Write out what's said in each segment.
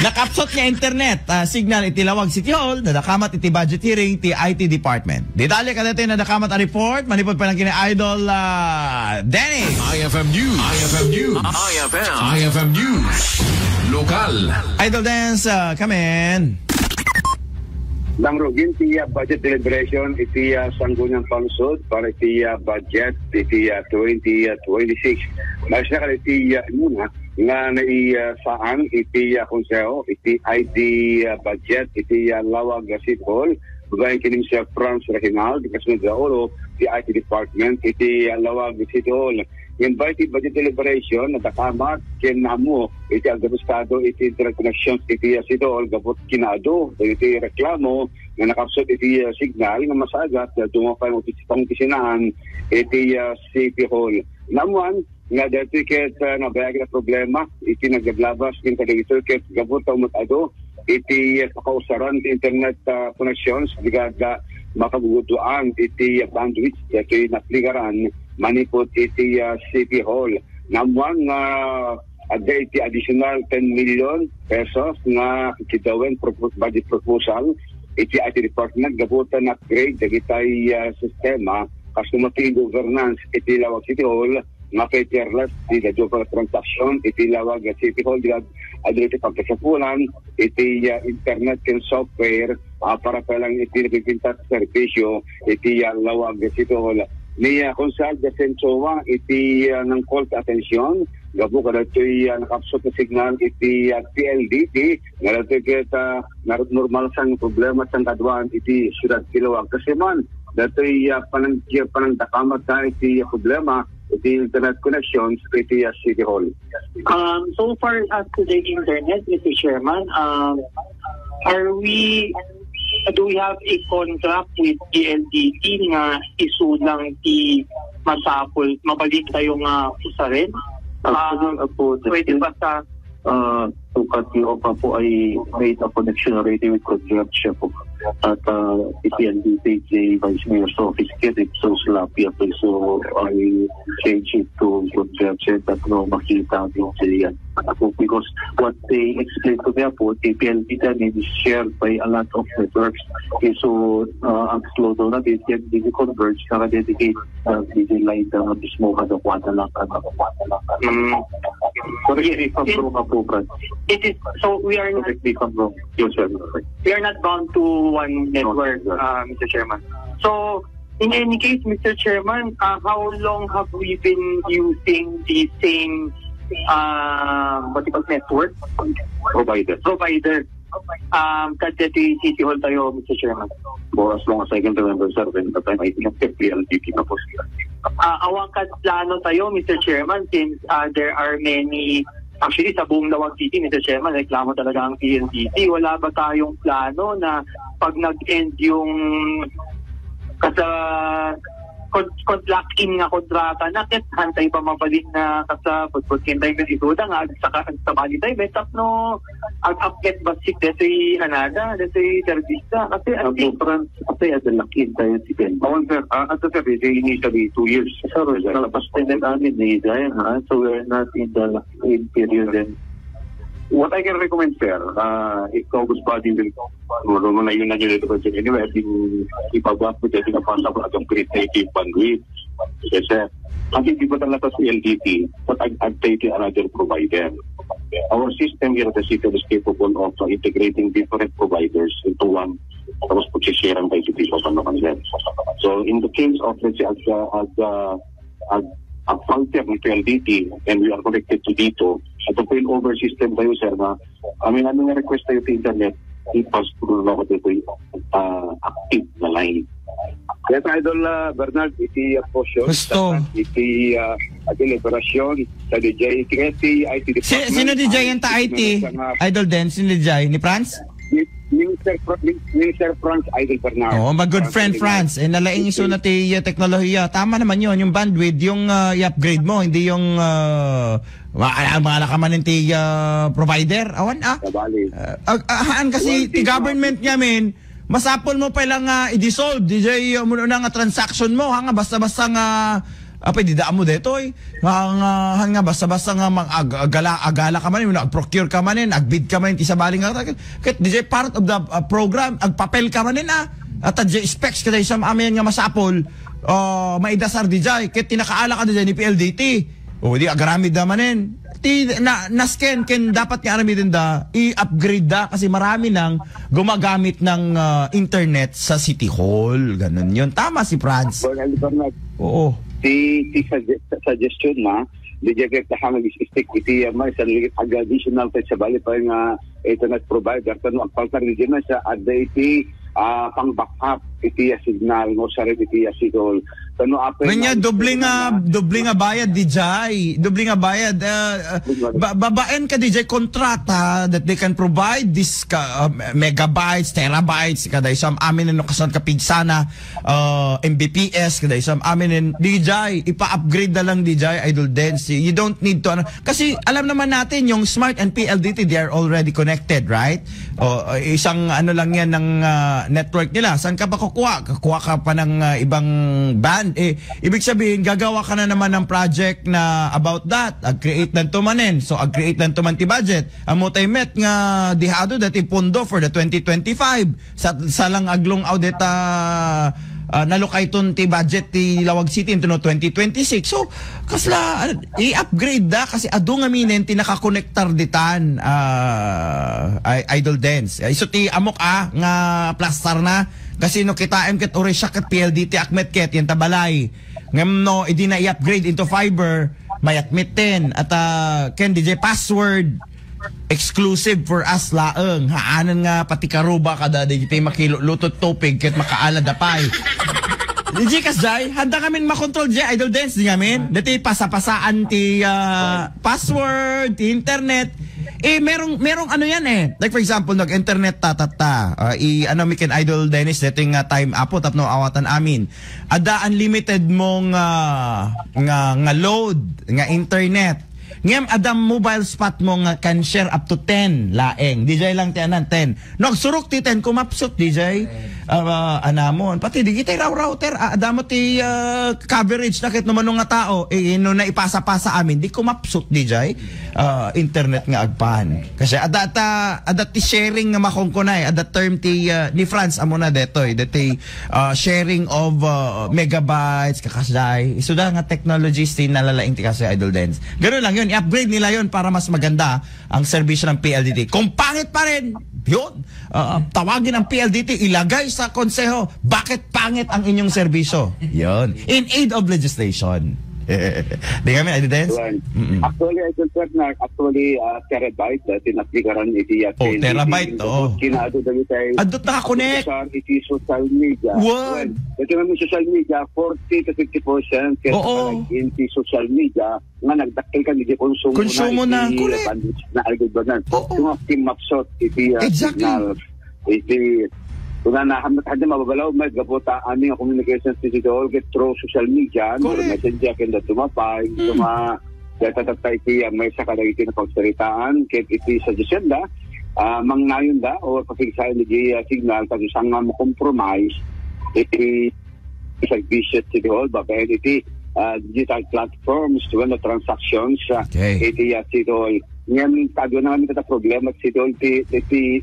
Nakapsot niya internet, signal iti Lawag City Hall, nadakamat iti budget hearing ti IT Department. Detalye kadati nadakamat a report, manipod pa lang kina Idol Denny. IFM News. IFM News. IFM News. Lokal. Idol Dance, come in. Langrugin ti budget deliberation iti sanggunang palusod para iti budget iti 2026. Mas na iti muna nga naisaan iti konseho iti ID budget iti Lawag City Hall. Babaeng kining siya Franz Reginald, kasunod sa oro, the IT Department, iti Lawag City Hall. Invite budget deliberation, natakamat, kinamo, iti agabustado, iti interconnections, iti City Hall, gabot kinado, iti reklamo, na nakapsot iti signal, na masagat, na dumapay mo iti pangkisinahan, iti City Hall. Namuan, nga dahil ticket na bayag na problema, iti naglablabas, yung kadagito, ticket, gabot umutado, iti pakausaran ti internet connections bigaga makagugutuan iti bandwidth iti napligaran manipot iti City Hall. Namuang ada iti additional 10 million pesos nga kitawin budget proposal iti IT Department gabutan upgrade dagitay sistema kasumati governance iti Lawag City Hall nga paperless di digital transaction iti Lawag City Hall di adrete pagkasapulan iti internet and software para palang iti nabibinta servisyo iti Lawag City Hall niya konsal de sensowa iti ng call to attention gabo kada ito'y nakapsot na signal iti PLDT nga kita normal sang problema sang kadwan iti siyudad Lawag kasi man dato'y panangdakamat na iti problema the internet connections with the City Hall. So far as to the internet, Mr. Chairman, do we have a contract with PLDT nga isulang ti masapol, mabalik tayo nga usarin? Pwede ba sa sukat yung pa po ay made a connection already with contract siya po. At PLDT, the Vice Mayor's Office, it's so sloppy up. So I change it to contract siya at no makita din siya because what they explained to me po, the PLDT is shared by a lot of networks. So ang slow down natin, hindi converge, naka-dedicate the line na mismo kadakwata lang. Sorry, if I'm wrong po, Brad. It is, so we are not, we are not bound to one network, Mr. Chairman. So, in any case, Mr. Chairman, how long have we been using the same network? Provider. Kadeti City Hall tayo, Mr. Chairman. For as long as I can remember, sir, when the time I think PLDT na po sila. Awang plano tayo, Mr. Chairman, since there are many. Actually, sa buong Lawag City, Mr. Chairman, reklamo talaga ang PLDT. Wala ba tayong plano na pag nag-end yung lock-in nga kontrata na hantay pa mabalik na kasa pagpagkin tayo ng isuda nga sa bali tayo betap no ag-upget basik deto'y hanada deto'y servista kasi the lock-in tayo si Ben. Sir, at the time, initially 2 years. Sir, nalabas tayo ng amin ni Dayan, so we're not in the lock-in period then. What I can recommend, sir, if August body will na yun na yun ito kasi anyway, ipabak mo dito na pasap at ang creative bandwidth. Yes, sir. Ang hindi ba talaga sa LDT, but I've taken another provider. Our system here at the city is capable of integrating different providers into one. Tapos pag-share tayo sa people pa naman din. So, in the case of, let's say, a functor ng PLDT and we are connected to dito, at the failover system tayo, sir, na aming request tayo sa internet, i-pass through na ako dito active na line. Yes, Idol Bernard, iti posyon, iti deliberasyon sa DJ, iti IT Department. Sino DJ yung ta-IT? Idol din, sino DJ? Ni Franz? Minister Franz Idol Bernard. Oh, mag-good friend Franz. Nalaing iso na ti teknolohiya. Tama naman yun, yung bandwidth, yung i-upgrade mo, hindi yung mga nakamanin ti provider. Awan kasi ti government namin, masapol mo pa lang i-dissolve. DJ, muna nga transaction mo, nga basta-basta nga Pwede daan mo dito eh. Nga basta-basta nga agala ka man, ag-procure ka man, ag-bid ka man, isabaling nga. Kahit DJ part of the program, ag-papel ka man at DJ specs ka dahil sa amin nga masapol, maidasar DJ, kahit tinakaala ka DJ ni PLDT. O di agaramid naman na-scan ken dapat nga aramidin da i-upgrade da kasi marami nang gumagamit ng internet sa City Hall. Ganun yun. Tama si Franz. Oo. Suggestion na di jacket na mag-stick iti may sa additional sa bali pa nga internet provider tanong ang partner di na sa ada iti pang backup iti signal mo sa iti City Hall. Kanya doble nga bayad DJ. Doble nga bayad. Babaen ka DJ kontrata that they can provide this megabytes, terabytes kada isang amin no kasan kapig sana Mbps kada isang amin DJ ipa-upgrade na lang DJ idol density. You don't need to kasi alam naman natin yung Smart and PLDT they are already connected, right? Isang lang yan ng network nila. Saan ka pa kukuha? Kukuha ka pa ng ibang band. Ibig sabihin, gagawa ka na naman ng project na about that. Ag-create ng tumanin. So, ag-create ng tuman ti budget. Ang mutay met nga dihado dati pondo for the 2025. Sa lang aglong audit nalukay ton ti budget ti Lawag City into no 2026. So, kasla i-upgrade da kasi adu nga minen ti nakakonektar ditan idol dance. Iso ti amok nga plastar na kasi no kita ket ore siya ket PLDT akmet ket yan tabalay. Ngem no idi na i-upgrade into fiber may admit 10 at ken DJ password exclusive for us laeng haanan nga pati karuba kada di kita makilutot topig ket makaala dapay. DJ kasjay handa kami makontrol di idol dance di ngamin dati pasapasaan ti password ti internet. Merong ano yan like for example nag-internet mi ken idol Dennis dating time apo tapno awatan amin ada unlimited mong nga load nga internet ngem adam mobile spot mo nga can share up to 10 laeng DJ lang ti anan 10 nagsurok ti 10 kumapsot DJ anamon pati di kita router adamo ti coverage na ket naman nga tao no na ipasa-pasa amin di kumapsot DJ internet nga agpan kasi ada ti sharing nga makongkonay ada term ti ni France amo na detoy deti sharing of megabytes kakasday isuda nga technologies ti nalalaing ti kasi idol dance ganoon lang yun i-upgrade nila yun para mas maganda ang serbisyo ng PLDT kung pangit pa rin yun tawagin ang PLDT ilagay sa konseho bakit pangit ang inyong serbisyo yun in aid of legislation. Di kami evidence? Actually, I confirm na terabyte tinapikaran iti terabyte, kinaado dali tayo adot nakakonect iti social media. What? Ito naman social media 40 to 50% kasi iti social media nga nagdakil ka iti konsumo na na algorithm na mapsot iti signal iti kung nahamad mababalaw may gabuta aming communication digital get through social media no messenger kenda tumapay tatatay ti may sakalagiti na pagsaritaan ket iti suggestion da mangnayon da o pasigsayon di signal kasi sang mo compromise iti services digital babae iti digital platforms to the transactions iti digital ngayon, tago na kami ito problema at sito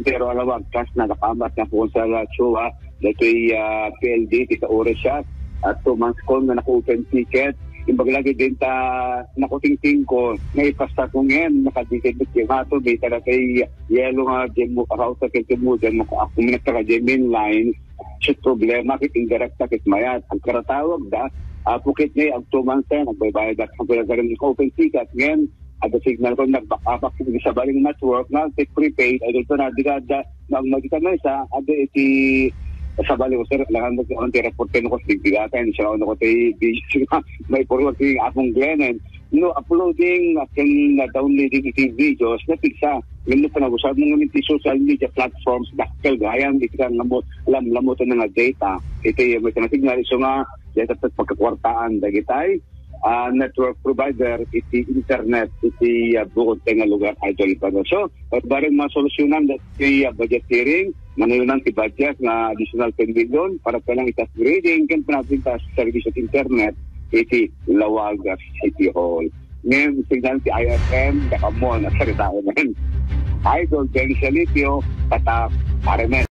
pero alawag kas nakakambat na po sa Chua dito PLD, sa Oresya at 2 months ko na naka-open ticket yung baglagi din nakutingting ko naipasta ko ngayon nakadikit yung hato may talaga yellow nga demo about sa kiltimo dyan ako minagtaka dyan line siya problema kitindirect na kitmayat ang karatawag pukit niya ang 2 months na nagbaybayad at ang pinagaling open ticket ngayon at the signal ko nagback sa baling network na take prepaid ay dito na digada na magita na isa ada iti sa baling sir lang mo on ti report ko sa bigatan siya on ko ti may forward ti akong Glenn no uploading akin na downloading iti videos na pigsa ngem pa nag-usab mo ng social media platforms dakkel gayam iti kan lamot na nga data iti may signal so nga data pagkakwartaan dagitay network provider iti internet iti bukod nga lugar idol pa so bareng masolusyonan iti budgeteering manayunan ti budget nga additional 10 million para palang ita upgrading kan panatin ta service at internet iti Lawagas City Hall. Ngayon, signal ti IFM, daka mo, nasarita ko na Idol, Benny Salitio, kata Paremen.